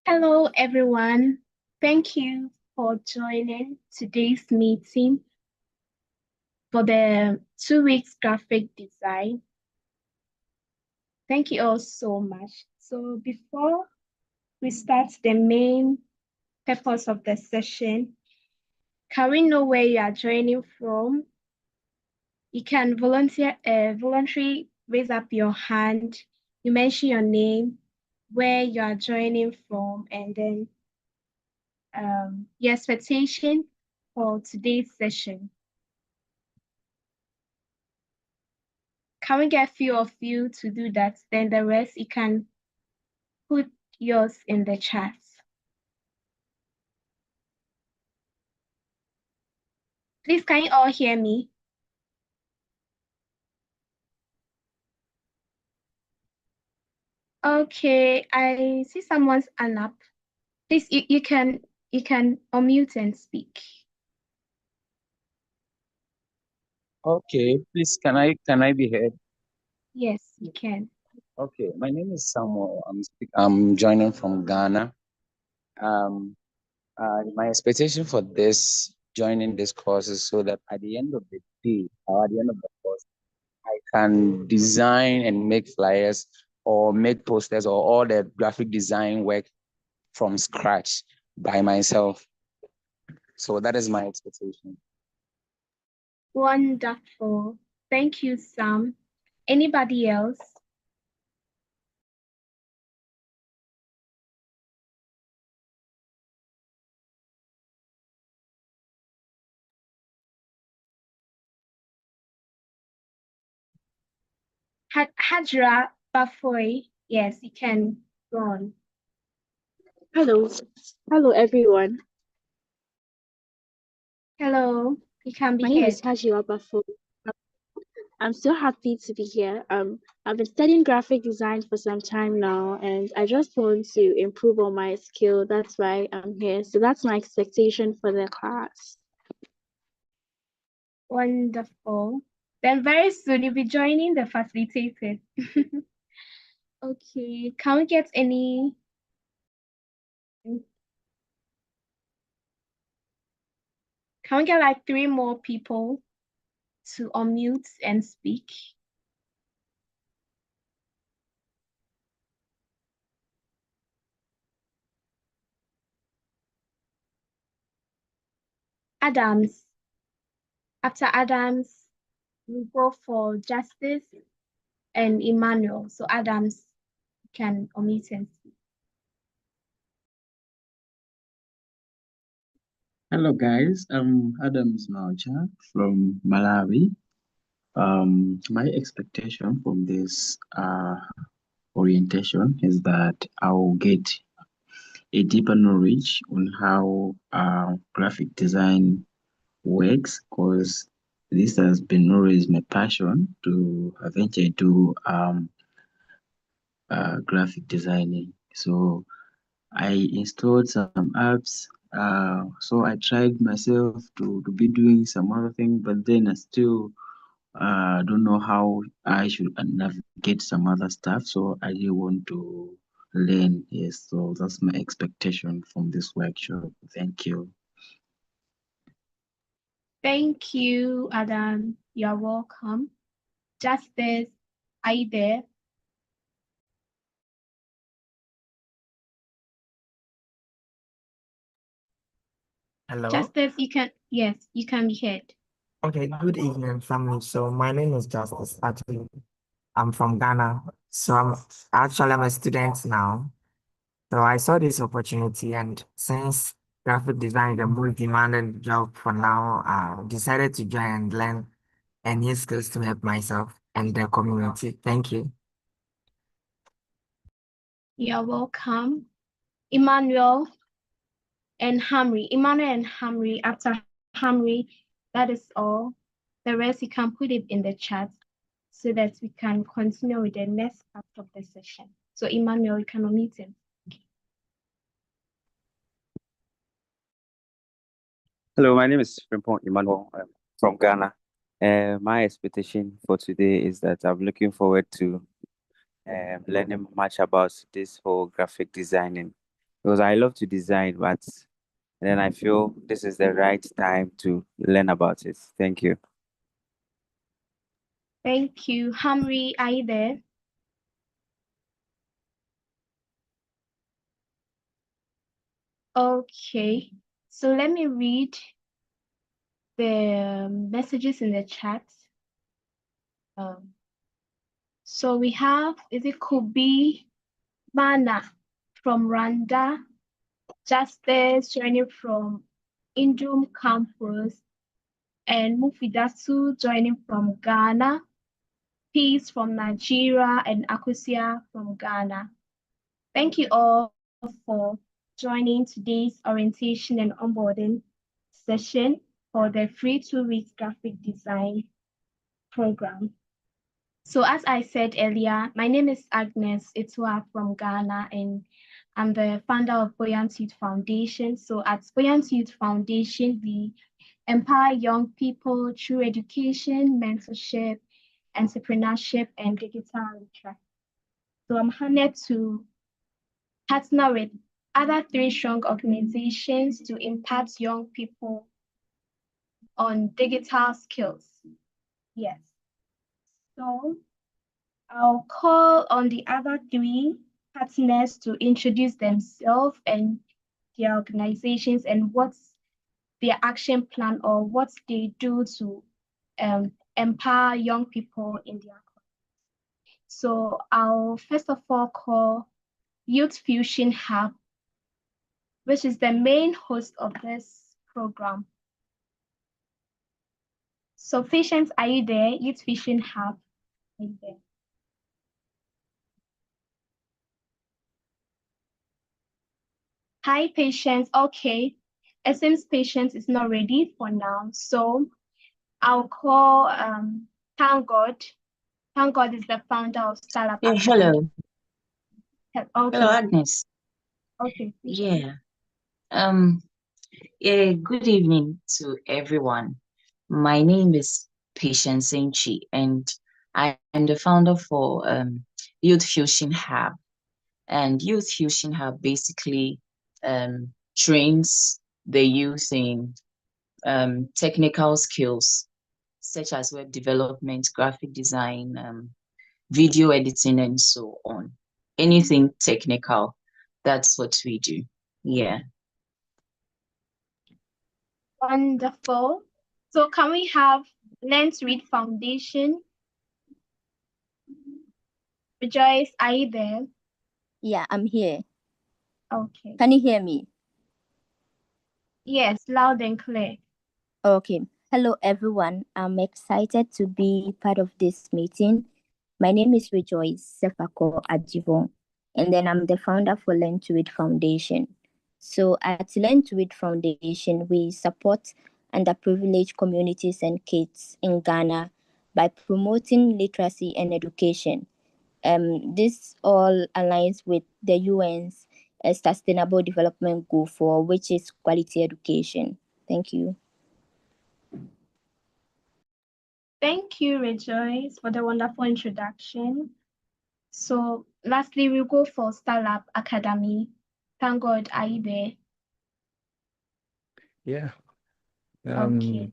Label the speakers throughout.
Speaker 1: Hello, everyone. Thank you for joining today's meeting for the 2 weeks graphic design. Thank you all so much. So before we start the main purpose of the session, can we know where you are joining from? You can voluntarily raise up your hand. You mention your name, where you are joining from, and then your expectation for today's session. Can we get a few of you to do that? Then the rest, you can put yours in the chat. Please, can you all hear me? Okay, I see someone's hand up. Please, you can unmute and speak.
Speaker 2: Okay, please can I be heard?
Speaker 1: Yes, you can.
Speaker 2: Okay, my name is Samuel. I'm joining from Ghana. My expectation for joining this course is so that at the end of the day, or at the end of the course, I can design and make flyers or make posters or all the graphic design work from scratch by myself. So that is my expectation.
Speaker 1: Wonderful. Thank you, Sam. Anybody else? Hajra Bafoy. Yes, you can go on.
Speaker 3: Hello. Hello, everyone.
Speaker 1: Hello, you can be
Speaker 3: My name
Speaker 1: heard.
Speaker 3: is Hajiwa Bafo. I'm so happy to be here. I've been studying graphic design for some time now, and I just want to improve on my skill. That's why I'm here. So that's my expectation for the class.
Speaker 1: Wonderful. Then very soon you'll be joining the facilitators. Okay, can we get any? Can we get like 3 more people to unmute and speak? Adams. After Adams, we go for Justice and Emmanuel. So Adams can unmute and speak.
Speaker 4: Hello guys, I'm Adams Maucha from Malawi. My expectation from this orientation is that I'll get a deeper knowledge on how graphic design works, because this has been always my passion to eventually do graphic designing. So I installed some apps. So I tried myself to be doing some other thing, but then I still don't know how I should navigate some other stuff. So I really want to learn. Yes, so that's my expectation from this workshop. Thank you.
Speaker 1: Thank you, Adam. You're welcome. Justice, are you there?
Speaker 5: Hello.
Speaker 1: Justice, yes, you can be heard.
Speaker 5: Okay, good evening, family. So my name is Justice. Actually, I'm from Ghana. So I'm a student now. So I saw this opportunity, and since graphic design is the most demanded job for now, I decided to join and learn new skills to help myself and the community. Thank you.
Speaker 1: You're welcome. Emmanuel and Hamri. After Hamri, that is all. The rest you can put it in the chat so that we can continue with the next part of the session. So Emmanuel, you can unmute him.
Speaker 6: Hello, my name is Frimpong Emmanuel. I'm from Ghana. My expectation for today is that I'm looking forward to learning much about this whole graphic designing. because I love to design, but then I feel this is the right time to learn about it. Thank you.
Speaker 1: Thank you. Hamri, are you there? Okay, so let me read the messages in the chat. So we have, it could be Mana from Rwanda, Justice joining from Indum campus, and Mufidatu joining from Ghana, Peace from Nigeria, and Akusia from Ghana. Thank you all for joining today's orientation and onboarding session for the free 2 weeks graphic design program. So as I said earlier, my name is Agnes Itua from Ghana, and I'm the founder of Buoyant Youth Foundation. So at Buoyant Youth Foundation, we empower young people through education, mentorship, entrepreneurship, and digital literacy. So I'm honored to partner with other 3 strong organizations to impact young people on digital skills. Yes. So I'll call on the other 3 partners to introduce themselves and their organizations and what's their action plan or what they do to empower young people in their country. So I'll first of all call Youth Fusion Hub, which is the main host of this program. So Patience, are you there? Youth Fusion Hub, are you there? Hi, Patience. Okay, it seems Patience is not ready for now. So I'll call Thank God. Thank God is the founder of Startup
Speaker 7: Yeah,
Speaker 1: Academy.
Speaker 7: hello.
Speaker 1: Okay.
Speaker 7: Hello, Agnes.
Speaker 1: Okay.
Speaker 7: Yeah. Um, yeah, good evening to everyone. My name is Patience Senchi, and I am the founder for Youth Fusion Hub. And Youth Fusion Hub basically trains the youth in technical skills such as web development, graphic design, video editing, and so on. Anything technical, that's what we do. Yeah.
Speaker 1: Wonderful. So can we have Learn to Read Foundation? Rejoice, are you there?
Speaker 8: Yeah, I'm here.
Speaker 1: Okay.
Speaker 8: Can you hear me?
Speaker 1: Yes, loud and clear.
Speaker 8: Okay. Hello, everyone. I'm excited to be part of this meeting. My name is Rejoice Sefako Adjivon, and then I'm the founder for Learn to Read Foundation. So at Learn to Read Foundation, we support underprivileged communities and kids in Ghana by promoting literacy and education. This all aligns with the UN's Sustainable Development Goal 4, which is quality education. Thank you.
Speaker 1: Thank you, Rejoice, for the wonderful introduction. So lastly, we'll go for Startup Academy. Thank God, are you there?
Speaker 9: Yeah.
Speaker 1: Okay.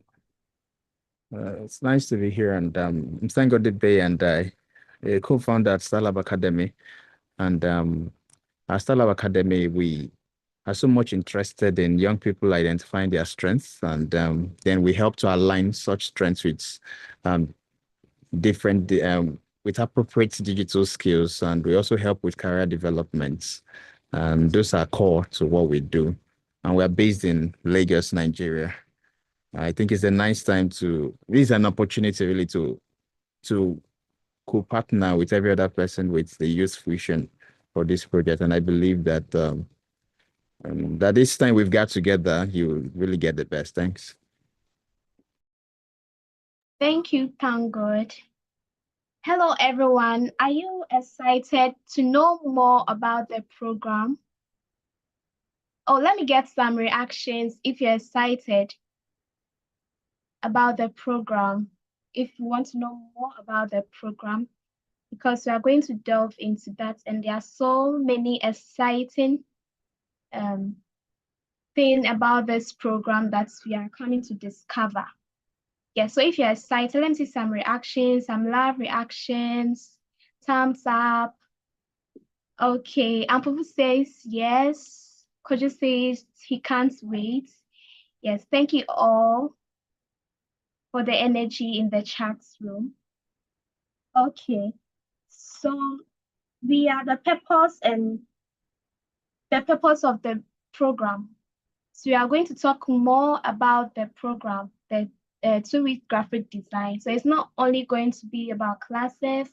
Speaker 9: It's nice to be here, and I'm Thank God Bay, and I co-founder at Starlab Academy. And at Starlab Academy, we are so much interested in young people identifying their strengths, and then we help to align such strengths with different with appropriate digital skills, and we also help with career developments. Those are core to what we do, and we're based in Lagos, Nigeria. I think it's a nice time to, this is an opportunity really to co-partner with every other person with the Youth Fusion for this project. And I believe that that this time we've got together, you will really get the best. Thanks.
Speaker 1: Thank you, thank God. Hello, everyone. Are you excited to know more about the program? Oh, let me get some reactions if you're excited about the program, if you want to know more about the program, because we are going to delve into that, and there are so many exciting thing about this program that we are coming to discover. Yeah, so if you're excited, let me see some reactions, some love reactions, thumbs up. Okay, Ampufu says yes. Kojo says he can't wait. Yes, thank you all for the energy in the chat room. Okay, so we are the purpose of the program. So we are going to talk more about the program, the 2-week graphic design. So it's not only going to be about classes,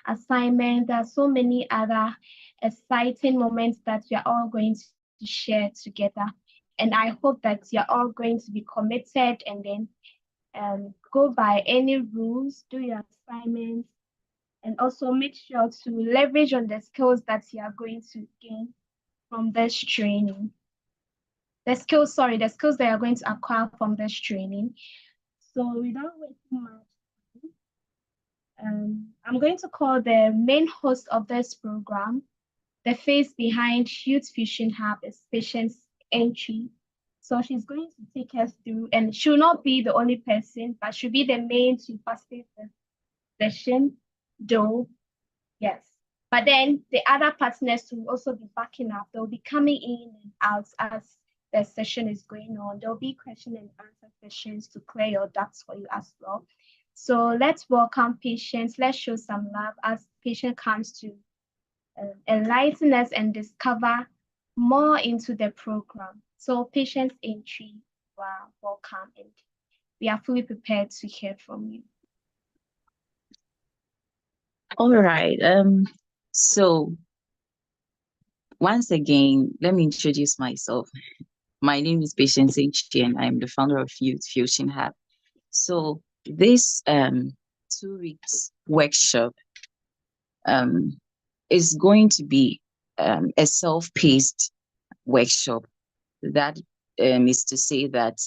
Speaker 1: assignments. There are so many other exciting moments that we are all going to share together. And I hope that you're all going to be committed and then go by any rules, do your assignments, and also make sure to leverage on the skills that you are going to gain from this training. The skills that you are going to acquire from this training. So without wasting much time, I'm going to call the main host of this program. The face behind Youth Fusion Hub is Patience Entry. So she's going to take us through, and she'll not be the only person, but she'll be the main to facilitate the session, though. Yes. But then the other partners will also be backing up. They'll be coming in and out as the session is going on. There'll be question and answer sessions to clear your doubts for you as well. So let's welcome Patience. Let's show some love as Patience comes to enlighten us and discover more into the program. So Patience Entry, wow, welcome, and we are fully prepared to hear from you.
Speaker 7: All right. So once again, let me introduce myself. My name is Patience H, and I'm the founder of Youth Fusion Hub. So this 2 weeks workshop is going to be a self-paced workshop. That is to say that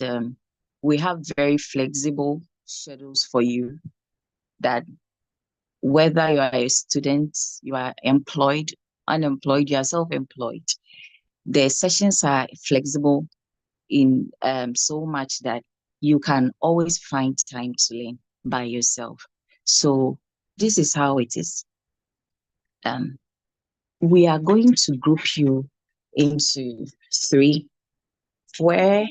Speaker 7: we have very flexible schedules for you, that whether you are a student, you are employed, unemployed, you are self-employed, the sessions are flexible in so much that you can always find time to learn by yourself. So this is how it is. We are going to group you into 3, where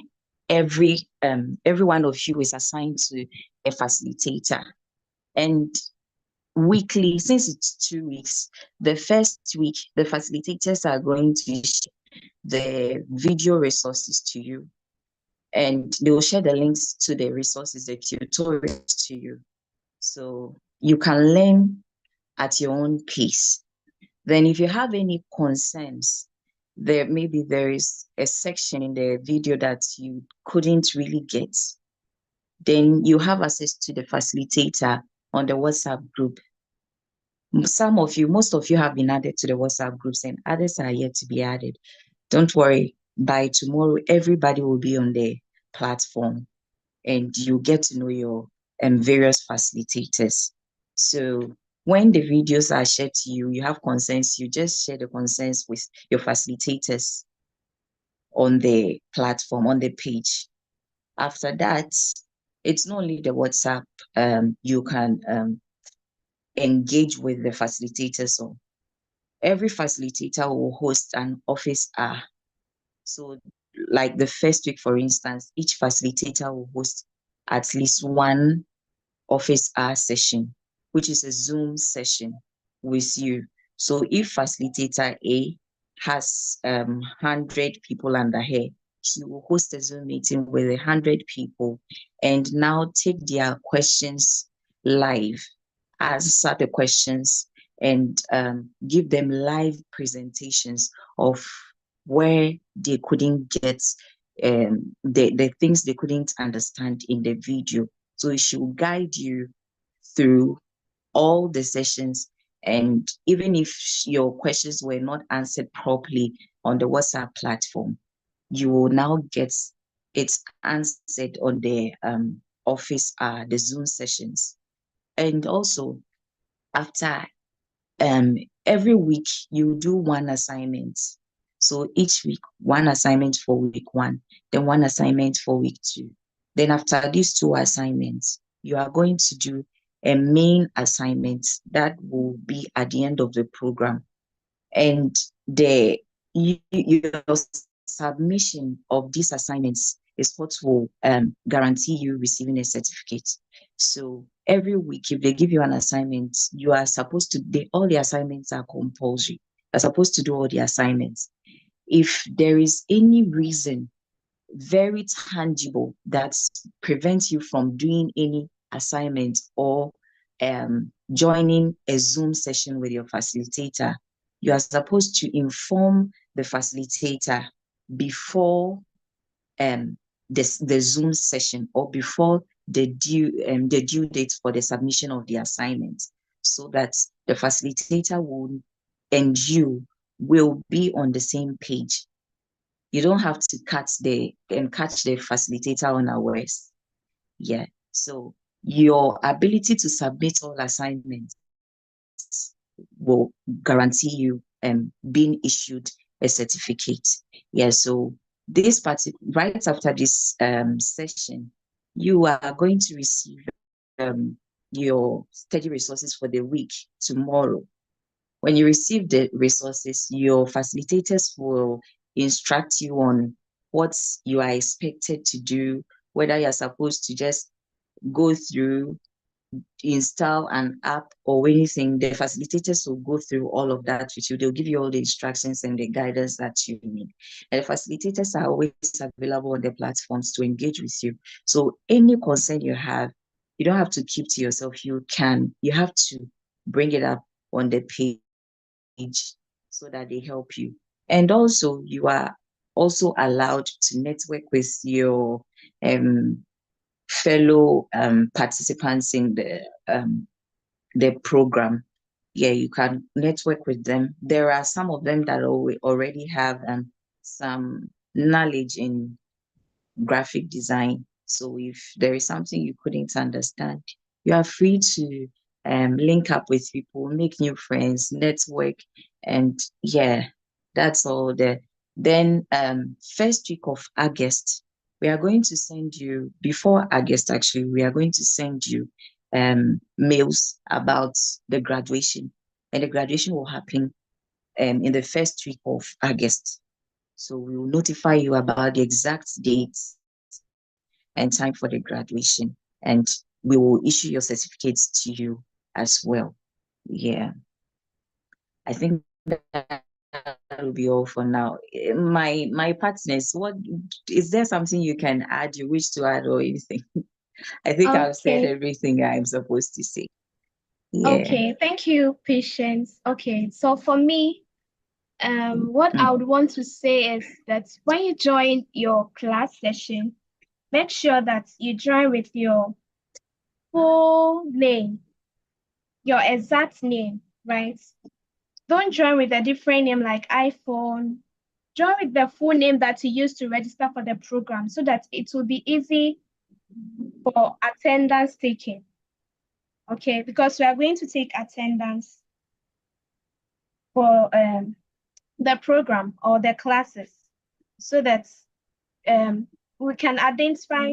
Speaker 7: every one of you is assigned to a facilitator. And weekly, since it's 2 weeks, the first week, the facilitators are going to share the video resources to you. And they will share the links to the resources, the tutorials to you. So you can learn at your own pace. Then if you have any concerns, maybe there is a section in the video that you couldn't really get, then you have access to the facilitator on the WhatsApp group. Most of you have been added to the WhatsApp groups, and others are yet to be added. Don't worry, by tomorrow, everybody will be on the platform and you get to know your various facilitators. So when the videos are shared to you, you have concerns, you just share the concerns with your facilitators on the platform, on the page. After that, it's not only the WhatsApp, you can engage with the facilitators. So every facilitator will host an office hour. So like the first week, for instance, each facilitator will host at least one office hour session, which is a Zoom session with you. So if facilitator A has 100 people under her, she will host a Zoom meeting with 100 people and now take their questions live, answer the questions, and give them live presentations of where they couldn't get the things they couldn't understand in the video. So she will guide you through all the sessions. And even if your questions were not answered properly on the WhatsApp platform, you will now get it answered on the office, the Zoom sessions. And also, after every week, you do one assignment. So each week, one assignment for week 1, then one assignment for week 2. Then after these 2 assignments, you are going to do a main assignment that will be at the end of the program. And your submission of these assignments is what will guarantee you receiving a certificate. So every week, if they give you an assignment, you are supposed to, all the assignments are compulsory. You're supposed to do all the assignments. If there is any reason very tangible that prevents you from doing any assignment or joining a Zoom session with your facilitator, you are supposed to inform the facilitator before the Zoom session or before the due date for the submission of the assignment, so that the facilitator will and you will be on the same page. You don't have to catch the facilitator unawares. Yeah. So your ability to submit all assignments will guarantee you being issued a certificate. Yeah. So this party right after this session, you are going to receive your study resources for the week tomorrow. When you receive the resources, your facilitators will instruct you on what you are expected to do, whether you're supposed to just go through, install an app or anything. The facilitators will go through all of that with you. They'll give you all the instructions and the guidance that you need. And the facilitators are always available on the platforms to engage with you. So any concern you have, you don't have to keep to yourself. You have to bring it up on the page so that they help you. And also, you are also allowed to network with your fellow participants in the program. Yeah, you can network with them. There are some of them that already have some knowledge in graphic design. So if there is something you couldn't understand, you are free to link up with people, make new friends, network, and yeah, that's all there. Then first week of August, we are going to send you, before August actually, we are going to send you mails about the graduation. And the graduation will happen in the first week of August. So we will notify you about the exact dates and time for the graduation, and we will issue your certificates to you as well. Yeah, I think that will be all for now. My partners, what is there something you can add, you wish to add or anything? I think I've said
Speaker 1: Okay.
Speaker 7: everything I'm supposed to say. Yeah.
Speaker 1: Okay, thank you, Patience. Okay, so for me, what I would want to say is that when you join your class session, make sure that you join with your full name, your exact name, right? Don't join with a different name like iPhone. Join with the full name that you use to register for the program so that it will be easy for attendance taking. Okay, because we are going to take attendance for the program or the classes so that we can identify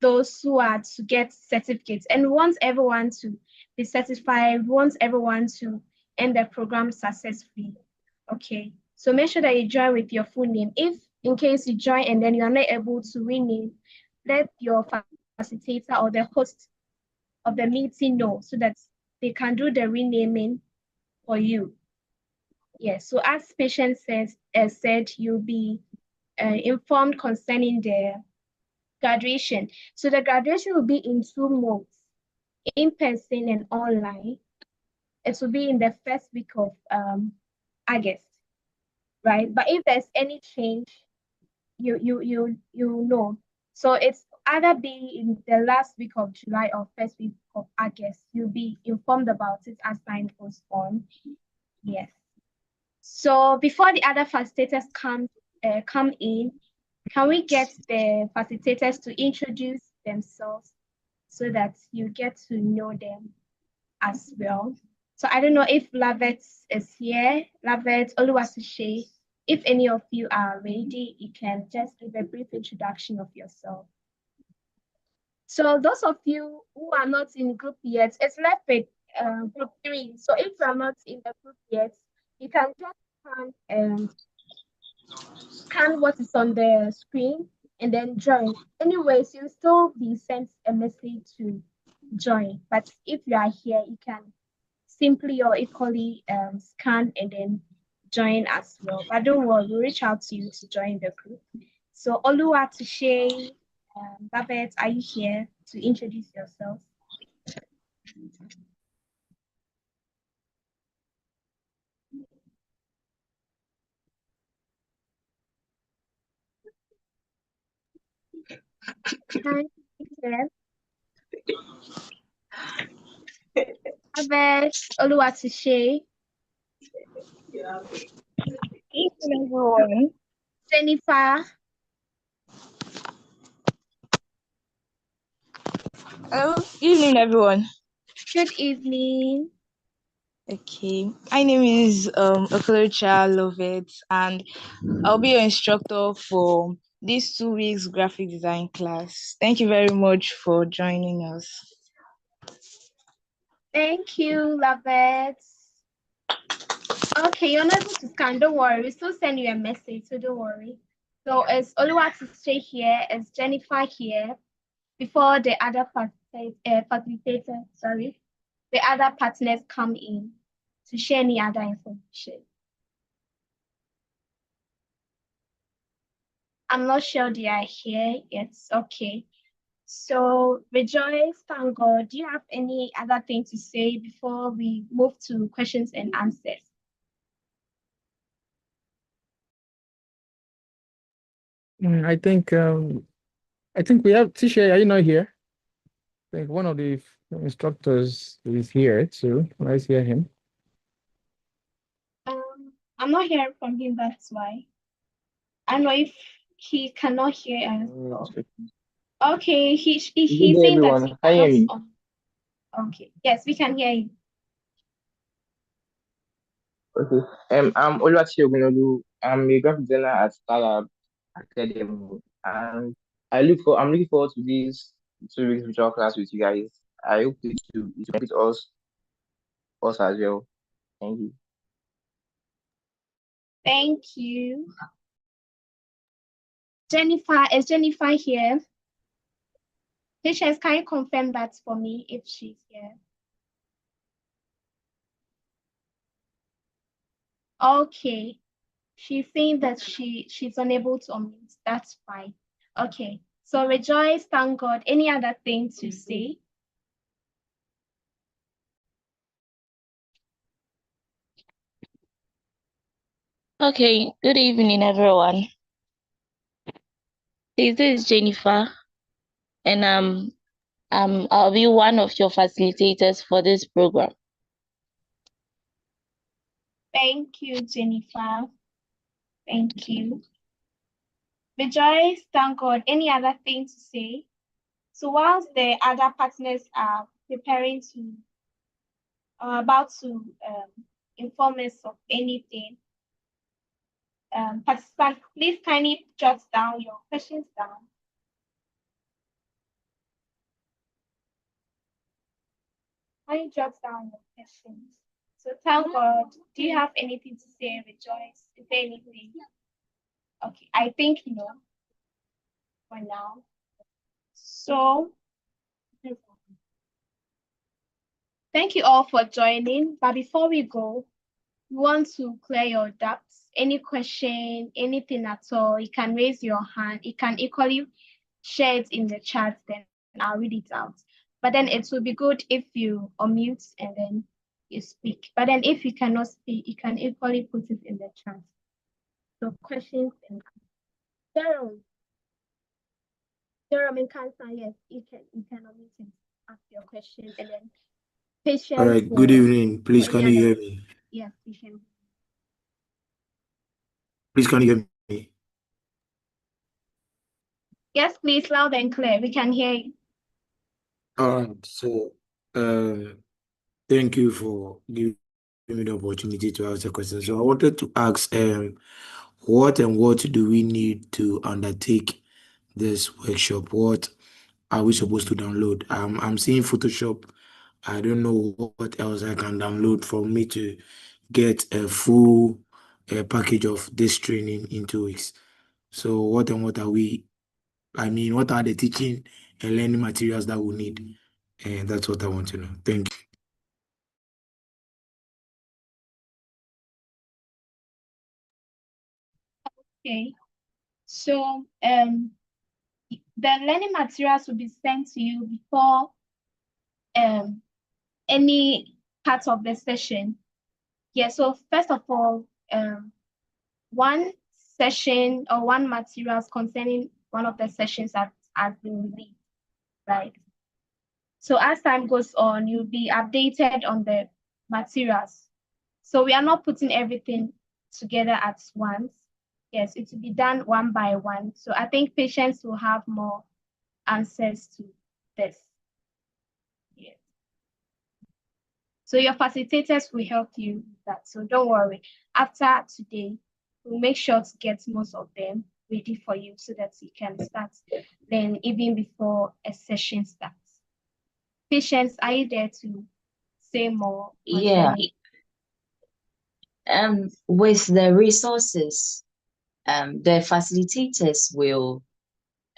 Speaker 1: those who are to get certificates. And we want everyone to be certified, we want everyone to end the program successfully. Okay, so make sure that you join with your full name. If in case you join and then you are not able to rename, let your facilitator or the host of the meeting know so that they can do the renaming for you. Yes, so as patient said, you'll be informed concerning the graduation. So the graduation will be in 2 modes, in person and online. It will be in the first week of August, right? But if there's any change, you know. So it's either be in the last week of July or first week of August. You'll be informed about it as time goes on. Yes. So before the other facilitators come in, can we get the facilitators to introduce themselves so that you get to know them as well? So I don't know if Lavette is here. Lavette Oluwasishe, If any of you are ready, you can just give a brief introduction of yourself. So those of you who are not in group yet, it's left with group 3. So if you are not in the group yet, you can just scan what is on the screen and then join. Anyways, you'll still be sent a message to join. But if you are here, you can simply or equally scan and then join as well. But don't worry, we'll reach out to you to join the group. So Oluwatushe, Babette, are you here to introduce yourself? Hi, here. Babette, Oluwatushe.
Speaker 10: Evening, everyone.
Speaker 1: Jennifer.
Speaker 10: Hello, evening, everyone.
Speaker 1: Good evening.
Speaker 10: Okay, my name is Okolocha Lovett, and I'll be your instructor for this 2 weeks graphic design class. Thank you very much for joining us.
Speaker 1: Thank you, Lavette. Okay, you're not able to scan. Don't worry. We still send you a message, so don't worry. So it's Oluwatuse here. It's Jennifer here. Before the other facilitator, sorry, the other partners come in to share any other information. I'm not sure they are here. It's okay. So Rejoice, thank God. Do you have any other thing to say before we move to questions and answers?
Speaker 9: I think we have Tisha. Are you not here? I think one of the instructors is here too. Let's hear him.
Speaker 1: I'm not hearing from him. That's why. I don't know if he cannot hear us. Okay, he's saying that he cannot. Okay, yes, we can hear you.
Speaker 11: Okay. I'm Oluwaseyi Ogunolu. I'm a graphic designer at Starlab Academy, and I'm looking forward to this 2 weeks virtual class with you guys. I hope it will benefit us as well. Thank you.
Speaker 1: Thank you. Jennifer, is Jennifer here? Patience, can you confirm that for me if she's here? Okay. She's saying that she's unable to unmute. That's fine. Okay. So Rejoice, thank God. Any other thing to say?
Speaker 10: Okay, good evening, everyone. This is Jennifer, and I'll be one of your facilitators for this program.
Speaker 1: Thank you, Jennifer. Thank you. Rejoice, thank God. Any other thing to say? So whilst the other partners are preparing to, about to inform us of anything, participants, please kindly jot down your questions down. Kindly jot down your questions. So thank God, do you have anything to say, Rejoice? Is there anything? Okay, I think you know for now. So thank you all for joining. But before we go, we want to clear your doubts. Any question, anything at all, you can raise your hand. You can equally share it in the chat, then I'll read it out. But then it will be good if you unmute and then you speak. But then if you cannot speak, you can equally put it in the chat. So questions and Jerome in Cancer, yes, you can unmute and ask your question and then patience.
Speaker 12: All right, good evening. Please, can you hear me?
Speaker 1: Yes, you can.
Speaker 12: Please, can you hear me?
Speaker 1: Yes, please, loud and clear. We can hear you.
Speaker 12: All right, so thank you for giving me the opportunity to ask the question. So I wanted to ask, what and what do we need to undertake this workshop? What are we supposed to download? I'm seeing Photoshop. I don't know what else I can download for me to get a full package of this training in 2 weeks. So what and what are we, I mean, what are the teaching and learning materials that we need? And that's what I want to know. Thank you.
Speaker 1: Okay. So the learning materials will be sent to you before any part of the session. Yeah, so first of all, one session or one materials concerning one of the sessions has been released, right? So as time goes on, you'll be updated on the materials. So we are not putting everything together at once. Yes, it will be done one by one. So I think patients will have more answers to this. Yes. So your facilitators will help you with that. So don't worry. After today, we'll make sure to get most of them ready for you so that you can start then even before a session starts. Patients, are you there to say more?
Speaker 7: Yeah. With the resources, the facilitators will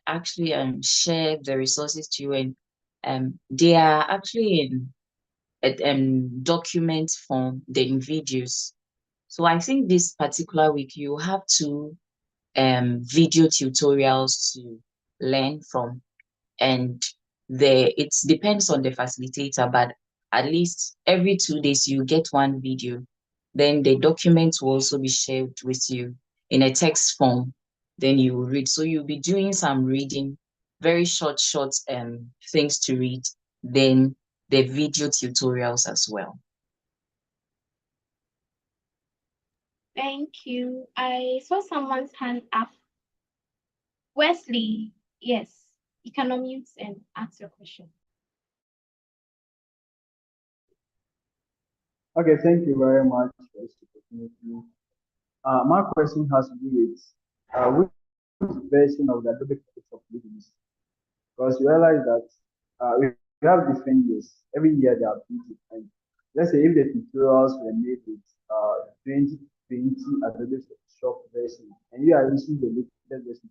Speaker 7: actually share the resources to you, and they are actually in document form, then videos. So I think this particular week you have two video tutorials to learn from, and it depends on the facilitator, but at least every 2 days you get one video. Then the document will also be shared with you in a text form. Then you will read. So you'll be doing some reading, very short things to read. Then the video tutorials as well.
Speaker 1: Thank you. I saw someone's hand up. Wesley, yes, you can unmute and ask your question.
Speaker 13: Okay, thank you very much for this opportunity. My question has to do with which version of the Adobe Photoshop do you use? Because you realize that we have different years. Every year they are updated. And let's say if the tutorials were made with 2020 Adobe Photoshop version, and you are using the latest version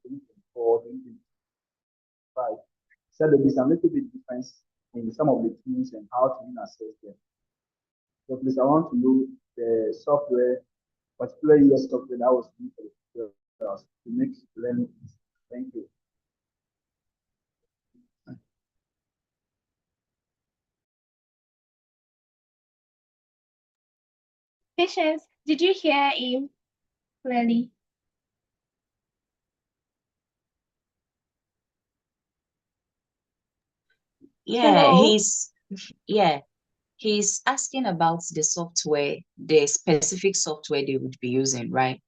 Speaker 13: 2024, 2025, so there'll be some little bit difference in some of the tools and how to even access them. So please, I want to know the software, particularly your software that was used for the tutorials to make learning easy. Thank you.
Speaker 1: Patience, did you hear him clearly?
Speaker 7: Yeah,
Speaker 1: Hello?
Speaker 7: he's asking about the software, the specific software they would be using, right?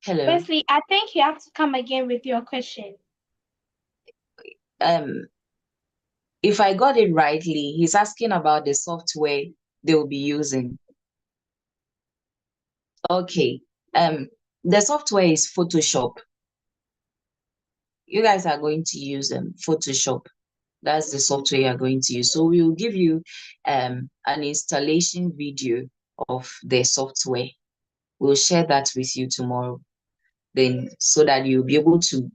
Speaker 7: Hello.
Speaker 1: Wesley, I think you have to come again with your question.
Speaker 7: If I got it rightly, he's asking about the software they will be using. Okay. The software is Photoshop. You guys are going to use Photoshop. That's the software you're going to use. So we'll give you an installation video of the software. We'll share that with you tomorrow. Then so that you'll be able to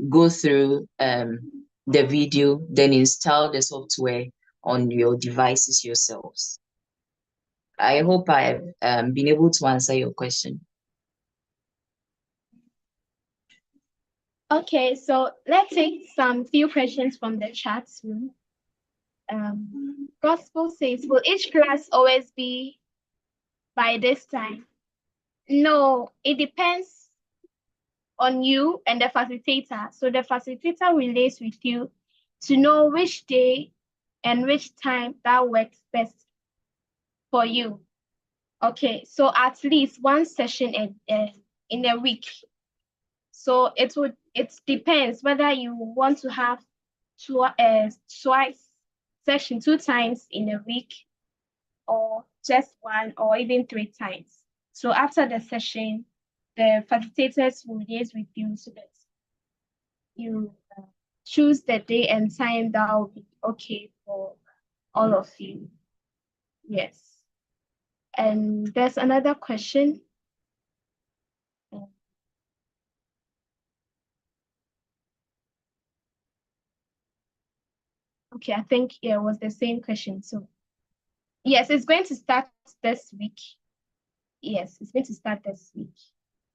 Speaker 7: go through the video, then install the software on your devices yourselves. I hope I've been able to answer your question.
Speaker 1: Okay, so let's take some few questions from the chat room. Gospel says, will each class always be by this time? No, it depends on you and the facilitator. So the facilitator relates with you to know which day and which time that works best for you. Okay, so at least one session in a week. So it depends whether you want to have twice session 2 times in a week, or just one or even 3 times. So after the session, the facilitators will liaise with you so that you choose the day and time that will be okay for all of you. Yes. And there's another question. Okay, I think it was the same question. So yes, it's going to start this week. Yes, it's going to start this week.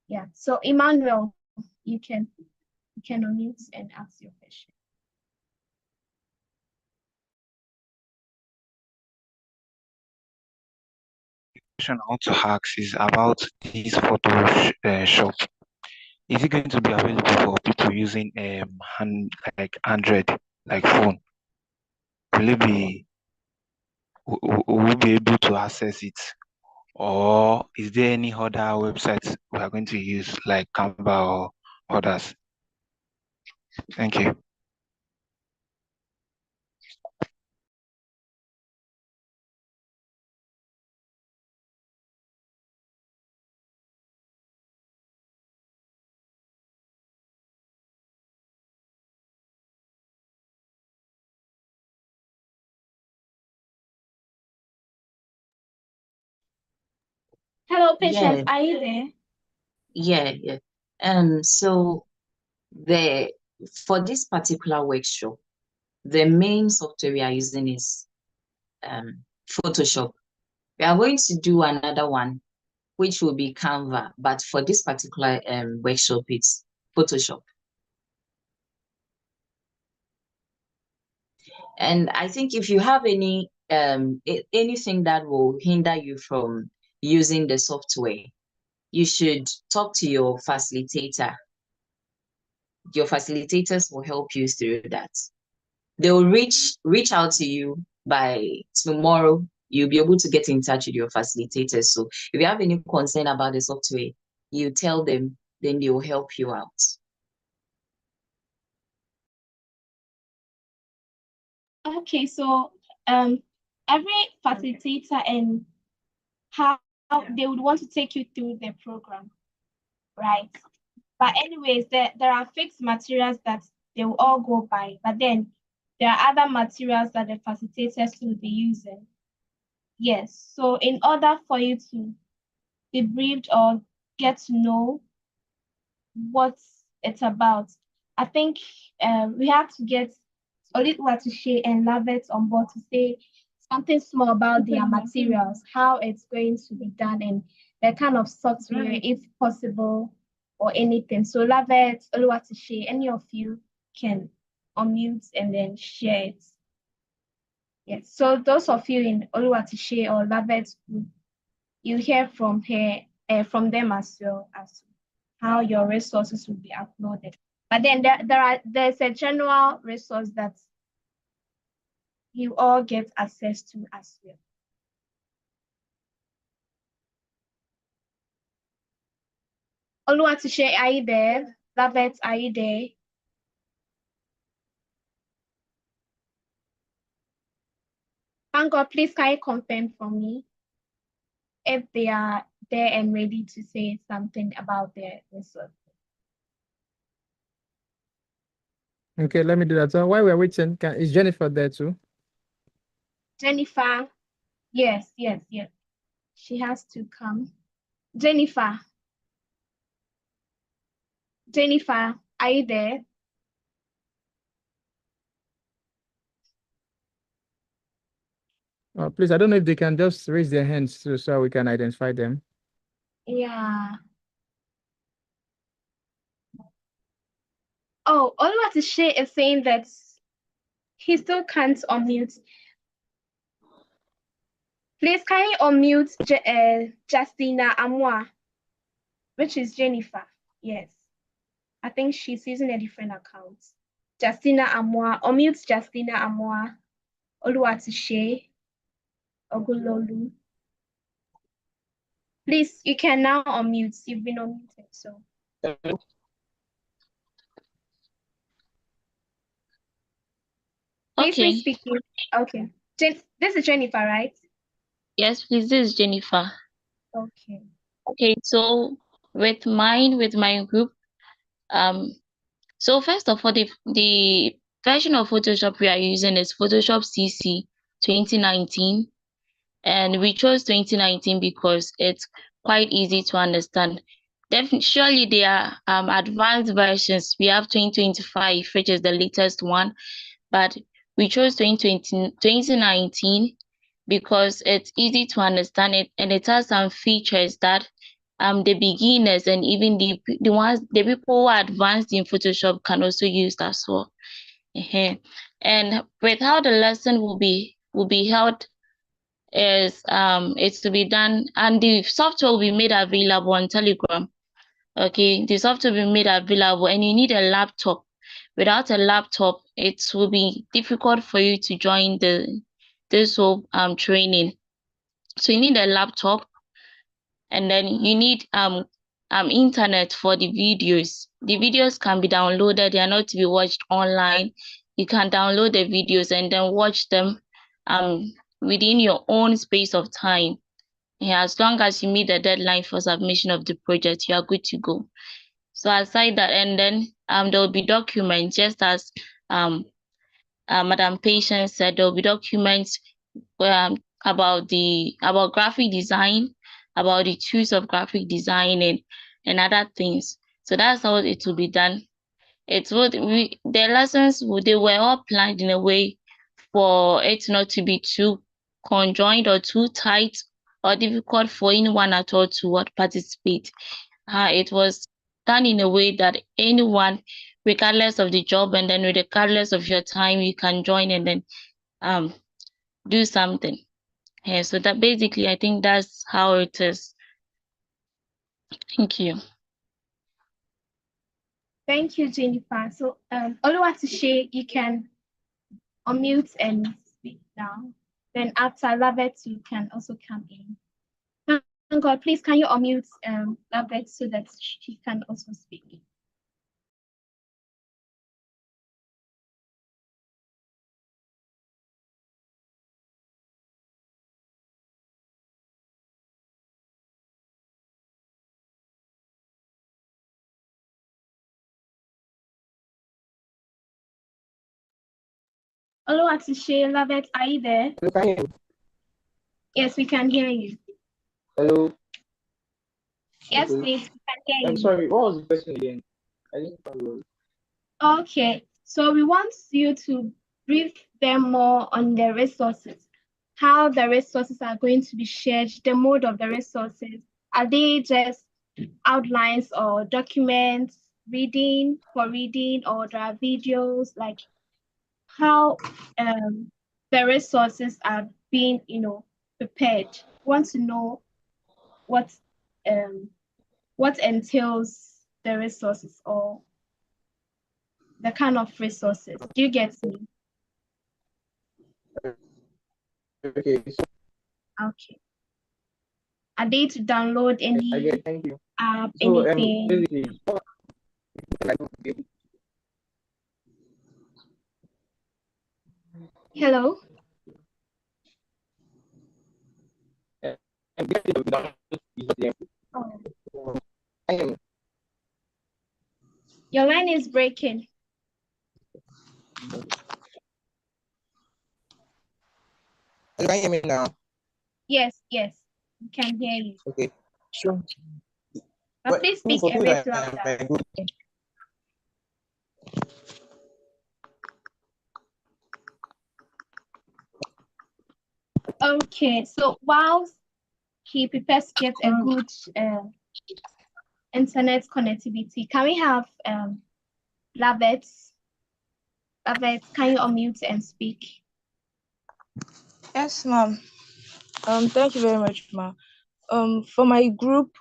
Speaker 1: Yeah. So Emmanuel, you can unmute and ask your question.
Speaker 14: Question I want to ask is about this Photoshop. Is it going to be available for people using like Android, like phone? Will we be able to access it? Or is there any other websites we are going to use, like Canva or others? Thank you.
Speaker 1: Hello, Patience.
Speaker 7: Yeah,
Speaker 1: Are you there?
Speaker 7: yeah. So for this particular workshop, the main software we are using is Photoshop. We are going to do another one, which will be Canva, but for this particular workshop, it's Photoshop. And I think if you have anything that will hinder you from using the software, you should talk to your facilitator. Your facilitators will help you through that. They will reach out to you by tomorrow. You'll be able to get in touch with your facilitators. So if you have any concern about the software, you tell them, then they will help you out.
Speaker 1: Okay, so every facilitator and how they would want to take you through the program, right? But anyways, there are fixed materials that they will all go by, but then there are other materials that the facilitators will be using. Yes, so in order for you to be briefed or get to know what it's about, I think we have to get Olitwatushe and Lovett on board to say something small about their materials, how it's going to be done, and the kind of software, if possible, or anything. So Lovett, Olitwatushe, any of you can unmute and then share it. Yes. So those of you in Olitwatushe or Lovett group, you hear from from them as well as how your resources will be uploaded. But then there's a general resource that you all get access to as well. Oluwatushe, are you there? Lovett, are you there? Thank God, please can you confirm for me if they are there and ready to say something about their resource?
Speaker 15: Okay, let me do that. So while we're waiting, is Jennifer there too?
Speaker 1: Jennifer, yes. She has to come. Jennifer, are you there?
Speaker 15: Please, I don't know if they can just raise their hands so we can identify them.
Speaker 1: Yeah. Oh, Oluwatushe is saying that he still can't unmute. Please, can you unmute Justina Amwa, which is Jennifer? Yes. I think she's using a different account. Justina Amwa, unmute Justina Amwa, Oluwatushe, Ogulolu. Please, you can now unmute. You've been unmuted, so. Please,
Speaker 16: Okay.
Speaker 1: speaking. Okay. This is Jennifer, right?
Speaker 16: Yes, please. This is Jennifer.
Speaker 1: Okay.
Speaker 16: Okay, so with my group, so first of all, the version of Photoshop we are using is Photoshop CC 2019, and we chose 2019 because it's quite easy to understand. Surely there are advanced versions. We have 2025, which is the latest one, but we chose 2019 because it's easy to understand it, and it has some features that the beginners and even the people who are advanced in Photoshop can also use as well. And with how the lesson will be held is it's to be done, and the software will be made available on Telegram. Okay, the software will be made available, and you need a laptop. Without a laptop, it will be difficult for you to join this whole training. So you need a laptop, and then you need internet for the videos. The videos can be downloaded, they are not to be watched online. You can download the videos and then watch them within your own space of time. Yeah, as long as you meet the deadline for submission of the project, you are good to go. So aside that, and then there will be documents, just as Madam Patience said, there will be documents about graphic design, about the tools of graphic design and other things. So that's how it will be done. The lessons they were all planned in a way for it not to be too conjoined or too tight or difficult for anyone at all to participate. It was done in a way that anyone, regardless of the job and then regardless of your time, you can join and then do something. Yeah, so that basically I think that's how it is. Thank you.
Speaker 1: Thank you, Jennifer. So Oluwatishe, you can unmute and speak now. Then after Labet, you can also come in. Thank God, please can you unmute Labet so that she can also speak? Oluwatishe, Labet, are you there?
Speaker 11: Hello, can you hear me?
Speaker 1: Yes, we can hear you.
Speaker 11: Hello.
Speaker 1: Yes,
Speaker 11: Okay.
Speaker 1: please, we can hear
Speaker 11: I'm
Speaker 1: you.
Speaker 11: sorry. What was the question again? I didn't follow.
Speaker 1: Okay, so we want you to brief them more on the resources, how the resources are going to be shared, the mode of the resources. Are they just outlines or documents, reading, or there are videos, like how the resources are being, prepared? We want to know what entails the resources or the kind of resources. Do you get me?
Speaker 11: Okay.
Speaker 1: Okay. Are they to download
Speaker 11: I
Speaker 1: any
Speaker 11: get. Thank you.
Speaker 1: app,
Speaker 11: So
Speaker 1: anything?
Speaker 11: basically,
Speaker 1: Hello? Oh,
Speaker 11: I am.
Speaker 1: your line is breaking.
Speaker 11: Can you hear me now?
Speaker 1: Yes, we can hear you.
Speaker 11: Okay. Sure.
Speaker 1: But please speak
Speaker 11: For
Speaker 1: a
Speaker 11: things
Speaker 1: bit
Speaker 11: that
Speaker 1: louder.
Speaker 11: are good.
Speaker 1: Okay, so while he prepares to get a good internet connectivity, can we have Labet? Labet, can you unmute and speak?
Speaker 10: Yes, ma'am. Thank you very much, ma'am. For my group,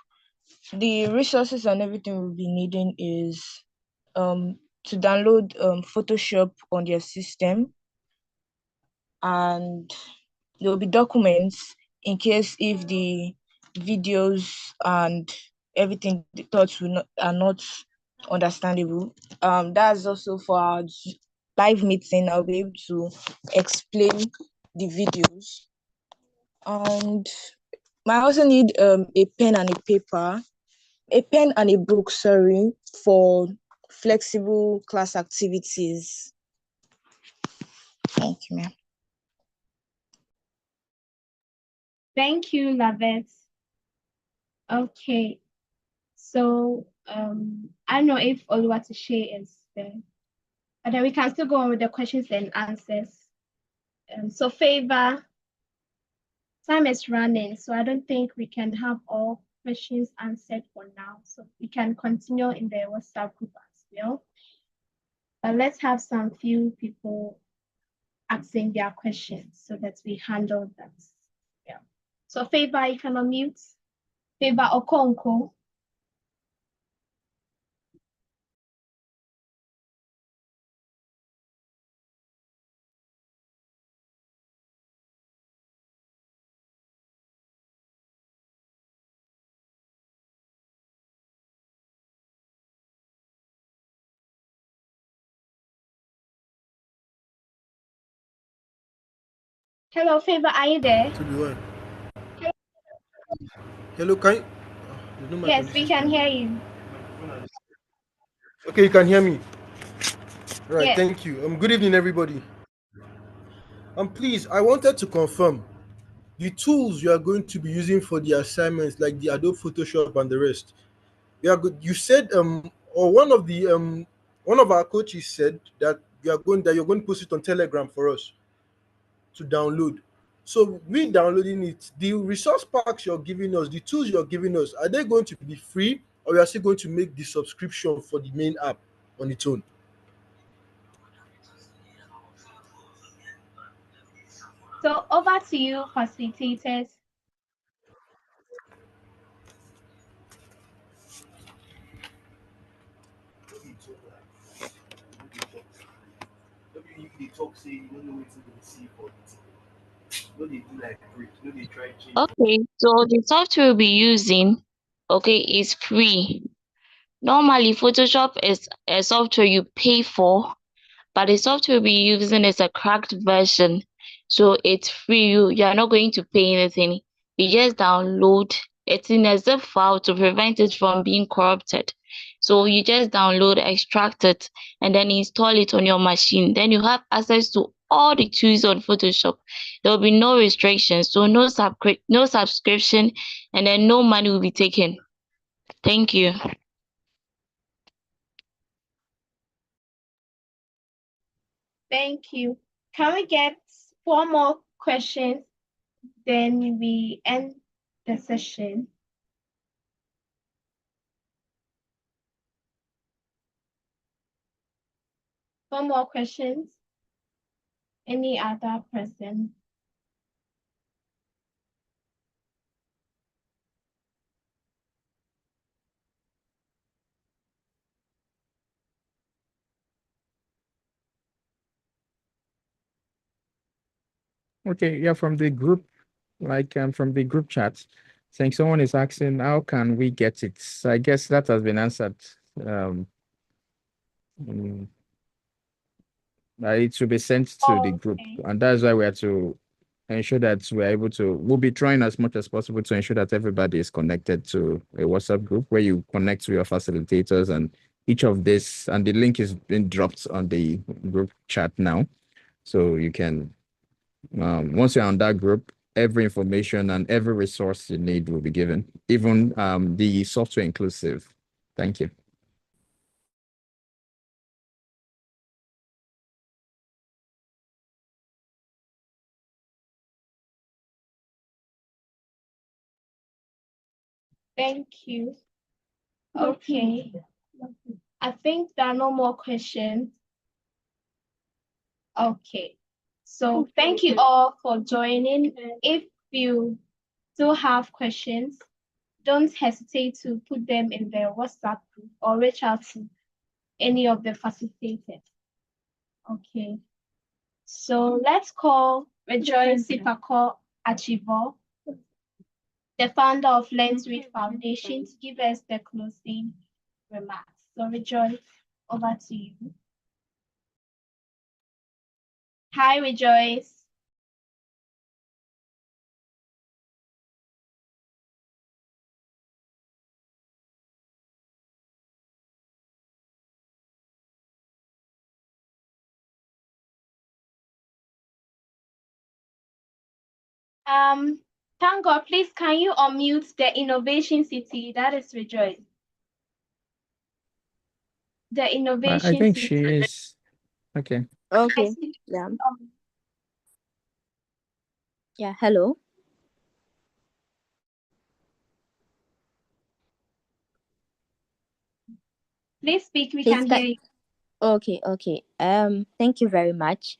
Speaker 10: the resources and everything we'll be needing is to download Photoshop on their system, and there will be documents in case if the videos and everything the thoughts are not understandable. That's also for our live meeting. I'll be able to explain the videos. And I also need a pen and a book, sorry, for flexible class activities. Thank you, ma'am.
Speaker 1: Thank you, Lavette. Okay, so I don't know if Oluwatishe is there, but then we can still go on with the questions and answers. So Favor, time is running, so I don't think we can have all questions answered for now. So we can continue in the WhatsApp group as well. But let's have some few people asking their questions so that we handle that. Yeah. So Favor, you can unmute. Favor Okonko. Hello, Favor, are you there?
Speaker 17: Hello, can you? No,
Speaker 1: yes, we can hear you.
Speaker 17: Okay, you can hear me. Right,
Speaker 1: Yes.
Speaker 17: thank you. Good evening, everybody. Please, I wanted to confirm the tools you are going to be using for the assignments, like the Adobe Photoshop and the rest. You are good. You said or one of our coaches said that you're going to post it on Telegram for us to download. So we downloading it, the resource packs you're giving us, the tools you're giving us, are they going to be free, or you are still going to make the subscription for the main app on its own?
Speaker 1: So over to you, facilitators.
Speaker 16: Okay, so the software we'll be using, okay, is free. Normally, Photoshop is a software you pay for, but the software we'll be using is a cracked version. So it's free. You're not going to pay anything. You just download it in a zip file to prevent it from being corrupted. So you just download, extract it, and then install it on your machine. Then you have access to all the tools on Photoshop. There will be no restrictions, so no subscription, and then no money will be taken. Thank you.
Speaker 1: Thank you. Can we get 4 more questions? Then we end the session. Four more questions. Any other person?
Speaker 15: Okay, yeah, from the group, from the group chat, saying someone is asking, how can we get it? So I guess that has been answered. Mm, it should be sent to the group, and that's why we have to ensure that we're able to. We'll be trying as much as possible to ensure that everybody is connected to a WhatsApp group where you connect to your facilitators, and each of this, and the link is being dropped on the group chat now, so you can. Once you're on that group, every information and every resource you need will be given, even the software inclusive. Thank you.
Speaker 1: Thank you. Okay. I think there are no more questions. Okay. So thank you all for joining. If you still have questions, don't hesitate to put them in the WhatsApp group or reach out to any of the facilitators. Okay. So let's call Rejoice Sipako Achivo, the founder of Lens Read Foundation, to give us the closing remarks. So Rejoice, over to you. Hi, Rejoice. Thank God, please can you unmute the Innovation City? That is Rejoice. The
Speaker 15: I
Speaker 1: Innovation
Speaker 15: think
Speaker 1: City.
Speaker 15: she is okay.
Speaker 8: Okay. Yeah. Yeah. Hello.
Speaker 1: Please speak. We
Speaker 8: Please
Speaker 1: can
Speaker 8: can.
Speaker 1: hear you.
Speaker 8: Okay. Okay. Thank you very much.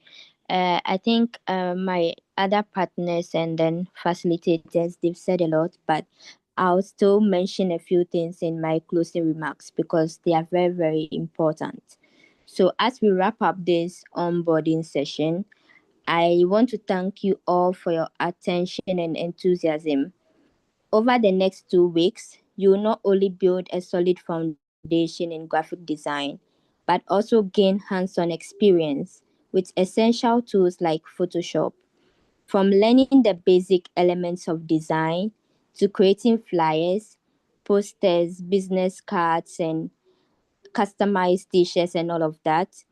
Speaker 8: I think my other partners and then facilitators, they've said a lot, but I'll still mention a few things in my closing remarks because they are very, very important. So as we wrap up this onboarding session, I want to thank you all for your attention and enthusiasm. Over the next 2 weeks, you will not only build a solid foundation in graphic design, but also gain hands-on experience with essential tools like Photoshop. From learning the basic elements of design to creating flyers, posters, business cards, and customized t-shirts and all of that,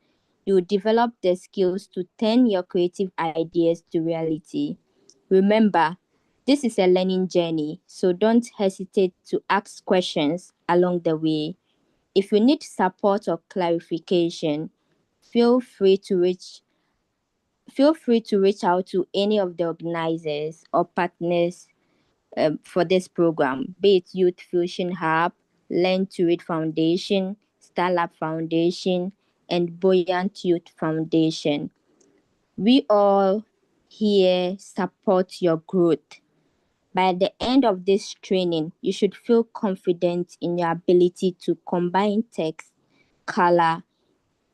Speaker 8: you develop the skills to turn your creative ideas to reality. Remember, this is a learning journey, so don't hesitate to ask questions along the way. If you need support or clarification, feel free to reach feel free to reach out to any of the organizers or partners for this program, be it Youth Fusion Hub, Learn to Read Foundation, Starlab Foundation, and Buoyant Youth Foundation. We all here support your growth. By the end of this training, you should feel confident in your ability to combine text, color,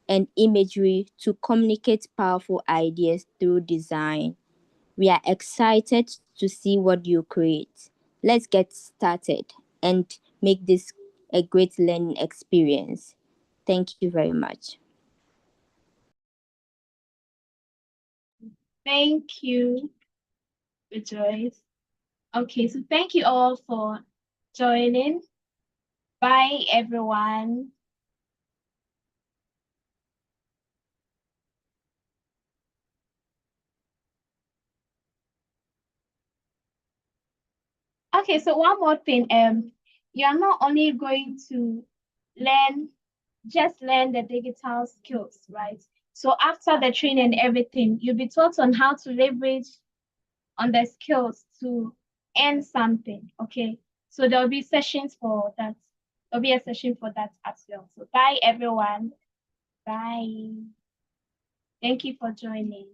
Speaker 8: and imagery to communicate powerful ideas through design. We are excited to see what you create. Let's get started and make this a great learning experience. Thank you very much.
Speaker 1: Thank you, Rejoice. Okay, so thank you all for joining. Bye, everyone. Okay, so one more thing. You're not only going to just learn the digital skills, right? So after the training and everything, you'll be taught on how to leverage on the skills to earn something. Okay. So there'll be sessions for that. There'll be a session for that as well. So bye everyone. Bye. Thank you for joining.